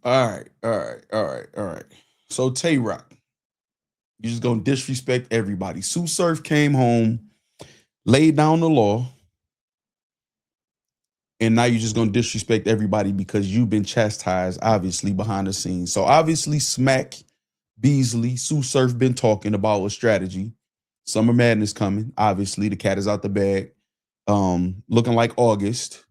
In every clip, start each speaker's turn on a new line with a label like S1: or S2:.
S1: All right. So Tay Roc, you just gonna disrespect everybody. Tsu Surf came home, laid down the law, and now you're just gonna disrespect everybody because you've been chastised, obviously, behind the scenes. So obviously, Smack, Beasley, Tsu Surf been talking about a strategy. Summer Madness coming. Obviously, the cat is out the bag. Looking like August.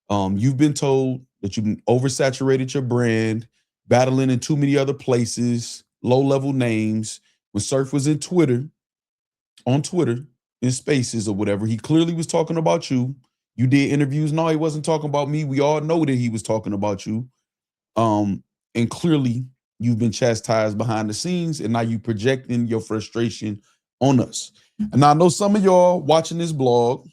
S1: You've been told that you've been oversaturated your brand, battling in too many other places, low-level names. When Surf was in on Twitter, in spaces or whatever, he clearly was talking about you. You did interviews. No, he wasn't talking about me. We all know that he was talking about you. And clearly you've been chastised behind the scenes, and now you projecting your frustration on us. And I know some of y'all watching this blog.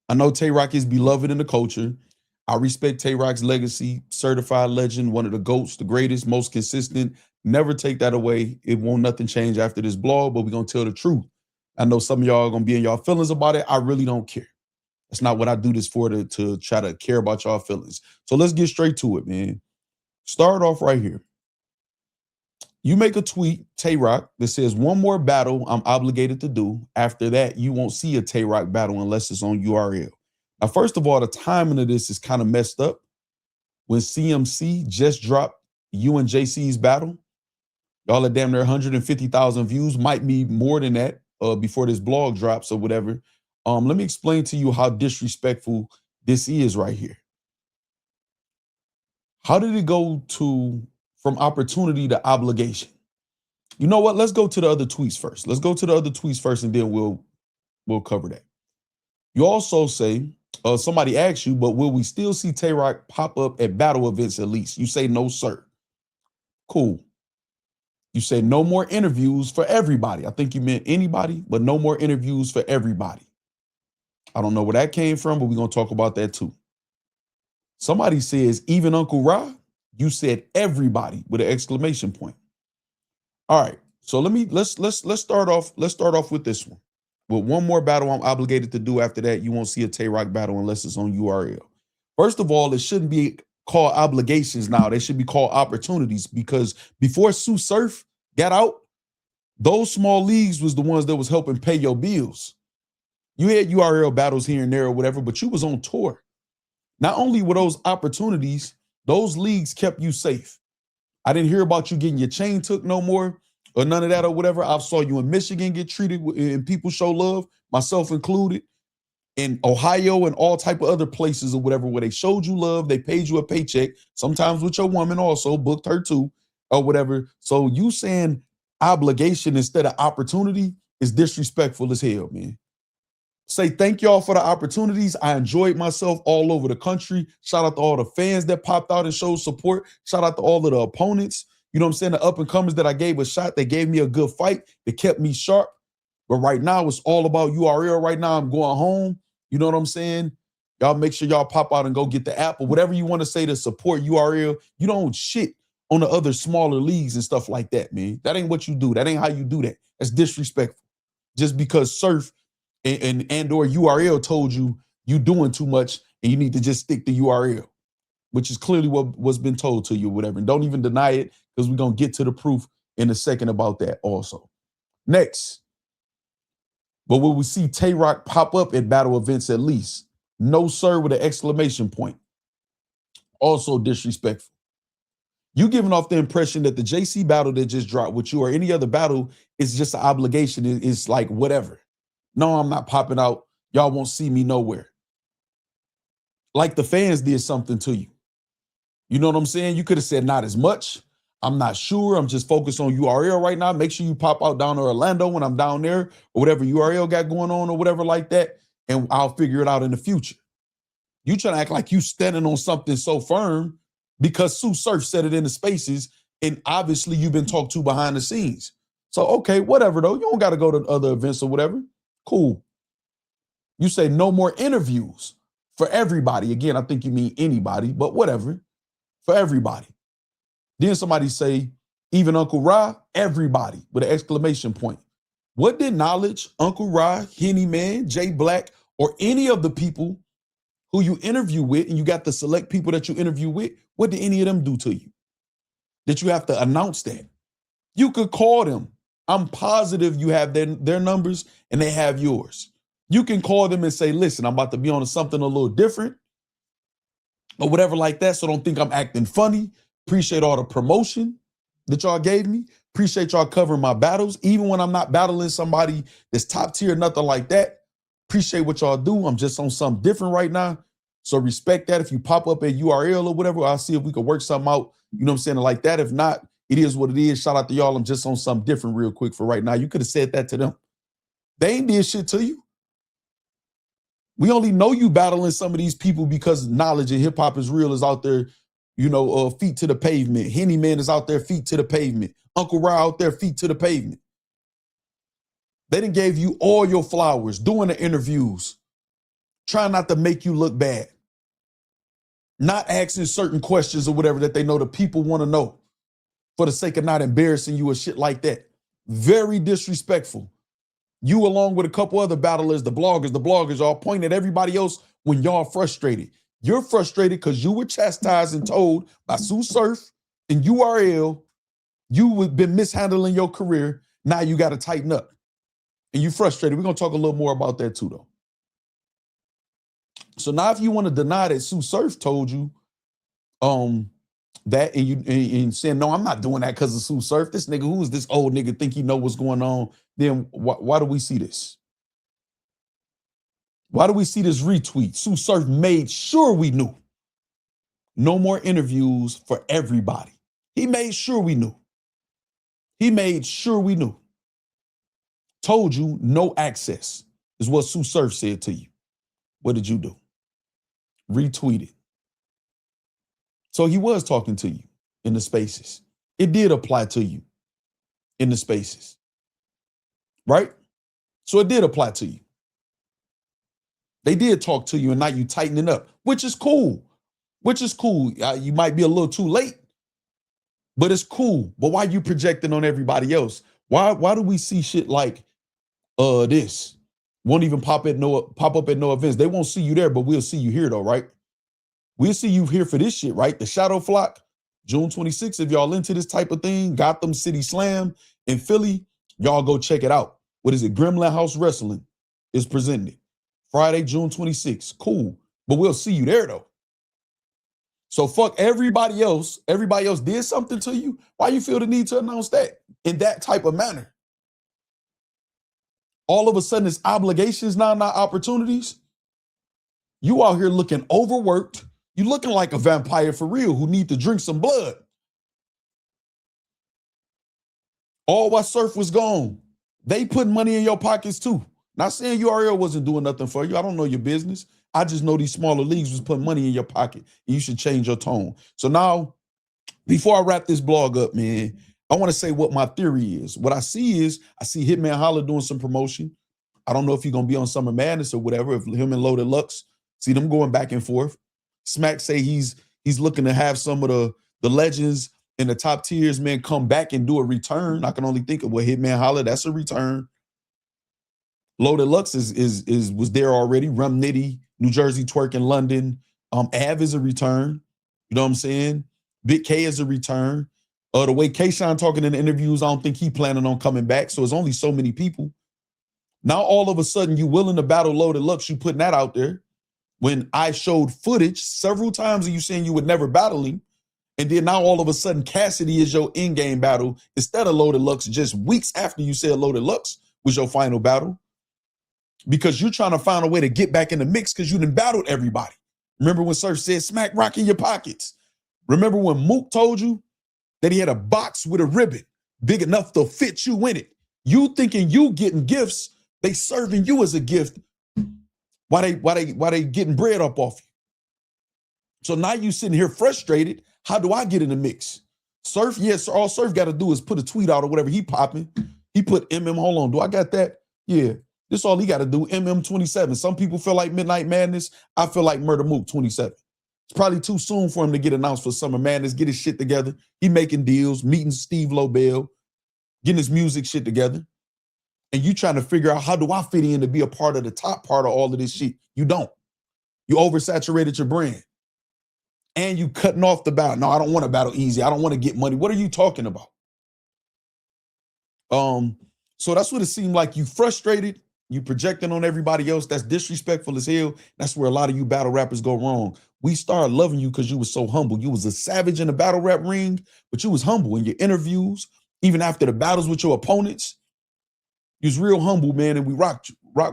S1: I know Tay Roc is beloved in the culture. I respect Tay Roc's legacy, certified legend, one of the GOATs, the greatest, most consistent. Never take that away. It won't nothing change after this blog, but we're going to tell the truth. I know some of y'all are going to be in y'all feelings about it. I really don't care. That's not what I do this for, to try to care about y'all feelings. So let's get straight to it, man. Start off right here. You make a tweet, Tay Roc, that says, one more battle I'm obligated to do. After that, you won't see a Tay Roc battle unless it's on URL. Now, first of all, the timing of this is kind of messed up. When CMC just dropped you and JC's battle, y'all are damn near 150,000 views, might be more than that before this blog drops or whatever. Let me explain to you how disrespectful this is right here. How did it go from opportunity to obligation? You know what? Let's go to the other tweets first. And then we'll cover that. You also say, somebody asks you, but will we still see Tay Roc pop up at battle events at least? You say, no, sir. Cool. You say no more interviews for everybody. I think you meant anybody, but no more interviews for everybody. I don't know where that came from, but we're going to talk about that too. Somebody says, even Uncle Ra. You said everybody with an exclamation point. All right. So let's start off with this one. With one more battle I'm obligated to do. After that, you won't see a Tay Roc battle unless it's on URL. First of all, it shouldn't be called obligations now. They should be called opportunities, because before Tsu Surf got out, those small leagues was the ones that was helping pay your bills. You had URL battles here and there or whatever, but you was on tour. Not only were those opportunities, those leagues kept you safe. I didn't hear about you getting your chain took no more or none of that or whatever. I saw you in Michigan get treated and people show love, myself included, in Ohio and all type of other places or whatever, where they showed you love, they paid you a paycheck, sometimes with your woman also, booked her too or whatever. So you saying obligation instead of opportunity is disrespectful as hell, man. Say thank y'all for the opportunities. I enjoyed myself all over the country. Shout out to all the fans that popped out and showed support. Shout out to all of the opponents. You know what I'm saying? The up and comers that I gave a shot. They gave me a good fight. They kept me sharp. But right now, it's all about URL. Right now, I'm going home. You know what I'm saying? Y'all make sure y'all pop out and go get the app or whatever you want to say to support URL. You don't shit on the other smaller leagues and stuff like that, man. That ain't what you do. That ain't how you do that. That's disrespectful. Just because Surf and or URL told you doing too much and you need to just stick to URL, which is clearly what's been told to you or whatever. And don't even deny it, because we're going to get to the proof in a second about that also. Next. But will we see Tay Roc pop up at battle events at least? No, sir, with an exclamation point. Also disrespectful. You giving off the impression that the JC battle that just dropped with you or any other battle is just an obligation. It's like whatever. No, I'm not popping out. Y'all won't see me nowhere. Like the fans did something to you. You know what I'm saying? You could have said not as much. I'm not sure. I'm just focused on URL right now. Make sure you pop out down to Orlando when I'm down there or whatever URL got going on or whatever like that, and I'll figure it out in the future. You trying to act like you standing on something so firm because Tsu Surf said it in the spaces, and obviously you've been talked to behind the scenes. So, okay, whatever, though. You don't got to go to other events or whatever. Cool. You say no more interviews for everybody. Again, I think you mean anybody, but whatever. For everybody. Then somebody say, even Uncle Ra, everybody, with an exclamation point. What did Knowledge, Uncle Ra, Henny Man, Jay Black, or any of the people who you interview with, and you got the select people that you interview with, what did any of them do to you? That you have to announce that? You could call them. I'm positive you have their numbers and they have yours. You can call them and say, listen, I'm about to be on something a little different or whatever like that, so don't think I'm acting funny. Appreciate all the promotion that y'all gave me. Appreciate y'all covering my battles. Even when I'm not battling somebody that's top tier, nothing like that. Appreciate what y'all do. I'm just on something different right now. So respect that. If you pop up at URL or whatever, I'll see if we can work something out. You know what I'm saying? Like that. If not, it is what it is. Shout out to y'all. I'm just on something different real quick for right now. You could have said that to them. They ain't did shit to you. We only know you battling some of these people because knowledge of hip hop is real is out there, you know, feet to the pavement. Henny Man is out there, feet to the pavement. Uncle Ra out there, feet to the pavement. They done gave you all your flowers, doing the interviews, trying not to make you look bad, not asking certain questions or whatever that they know the people want to know for the sake of not embarrassing you or shit like that. Very disrespectful. You, along with a couple other battlers, the bloggers, all point at everybody else when y'all frustrated. You're frustrated because you were chastised and told by Tsu Surf and URL you've been mishandling your career. Now you got to tighten up. And you frustrated. We're going to talk a little more about that too, though. So now if you want to deny that Tsu Surf told you that and you saying, no, I'm not doing that because of Tsu Surf. This nigga, who is this old nigga think he know what's going on? Then why do we see this? Why do we see this retweet? Tsu Surf made sure we knew. No more interviews for everybody. He made sure we knew. He made sure we knew. Told you no access is what Tsu Surf said to you. What did you do? Retweeted. So he was talking to you in the spaces. It did apply to you in the spaces. Right? So it did apply to you. They did talk to you and now you tightening up, which is cool. Which is cool. You might be a little too late, but it's cool. But why you projecting on everybody else? Why do we see shit like this? Won't even pop up at no events. They won't see you there, but we'll see you here though, right? We'll see you here for this shit, right? The Shadow Flock, June 26th. If y'all into this type of thing, Gotham City Slam in Philly, y'all go check it out. What is it? Gremlin House Wrestling is presented. Friday, June 26th. Cool. But we'll see you there though. So fuck everybody else. Everybody else did something to you. Why you feel the need to announce that in that type of manner? All of a sudden it's obligations now, not opportunities. You out here looking overworked. You looking like a vampire for real who need to drink some blood. All while Surf was gone. They put money in your pockets too. Not saying URL wasn't doing nothing for you. I don't know your business. I just know these smaller leagues was putting money in your pocket. And you should change your tone. So now, before I wrap this blog up, man, I want to say what my theory is. What I see is, I see Hitman Holla doing some promotion. I don't know if he's going to be on Summer Madness or whatever, if him and Loaded Lux, see them going back and forth. Smack say he's looking to have some of the legends in the top tiers, man, come back and do a return. I can only think of what Hitman Holla, that's a return. Loaded Lux was there already. Rum Nitty, New Jersey Twerk in London. Av is a return. You know what I'm saying? Big K is a return. The way K-Shine talking in the interviews, I don't think he planning on coming back. So it's only so many people. Now all of a sudden you willing to battle Loaded Lux, you putting that out there. When I showed footage several times of you saying you would never battle him. And then now all of a sudden Cassidy is your in-game battle instead of Loaded Lux just weeks after you said Loaded Lux was your final battle. Because you're trying to find a way to get back in the mix because you done battled everybody. Remember when Surf said, smack rock in your pockets? Remember when Mook told you that he had a box with a ribbon big enough to fit you in it? You thinking you getting gifts, they serving you as a gift. Why they getting bread up off you? So now you sitting here frustrated. How do I get in the mix? Surf, yes, all Surf got to do is put a tweet out or whatever he popping. He put hold on, do I got that? Yeah. This all he got to do, 27. Some people feel like Midnight Madness. I feel like Murder Mook 27. It's probably too soon for him to get announced for Summer Madness, get his shit together. He making deals, meeting Steve Lobel, getting his music shit together. And you trying to figure out, how do I fit in to be a part of the top part of all of this shit? You don't. You oversaturated your brand. And you cutting off the battle. No, I don't want to battle easy. I don't want to get money. What are you talking about? So that's what it seemed like. You frustrated, you projecting on everybody else. That's disrespectful as hell. That's where a lot of you battle rappers go wrong. We started loving you because you was so humble. You was a savage in the battle rap ring, but you was humble in your interviews, even after the battles with your opponents. You was real humble, man, and we rock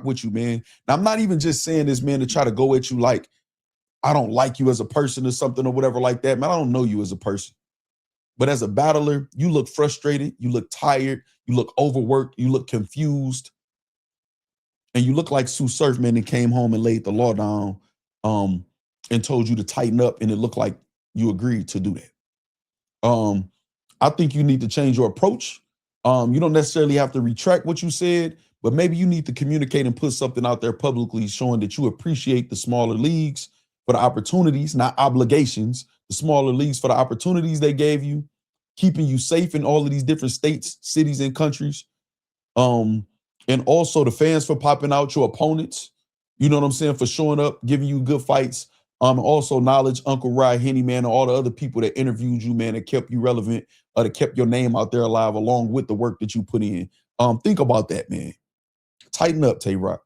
S1: with you, man. Now, I'm not even just saying this, man, to try to go at you like I don't like you as a person or something or whatever like that. Man, I don't know you as a person. But as a battler, you look frustrated, you look tired, you look overworked, you look confused, and you look like Tsu Surf, man, that came home and laid the law down and told you to tighten up, and it looked like you agreed to do that. I think you need to change your approach. You don't necessarily have to retract what you said, but maybe you need to communicate and put something out there publicly showing that you appreciate the smaller leagues for the opportunities, not obligations, the smaller leagues for the opportunities they gave you, keeping you safe in all of these different states, cities, and countries. And also the fans for popping out, your opponents, you know what I'm saying, for showing up, giving you good fights. Also knowledge, Uncle Rye, Henny, man, and all the other people that interviewed you, man, that kept you relevant, or that kept your name out there alive along with the work that you put in. Think about that, man. Tighten up, Tay Roc.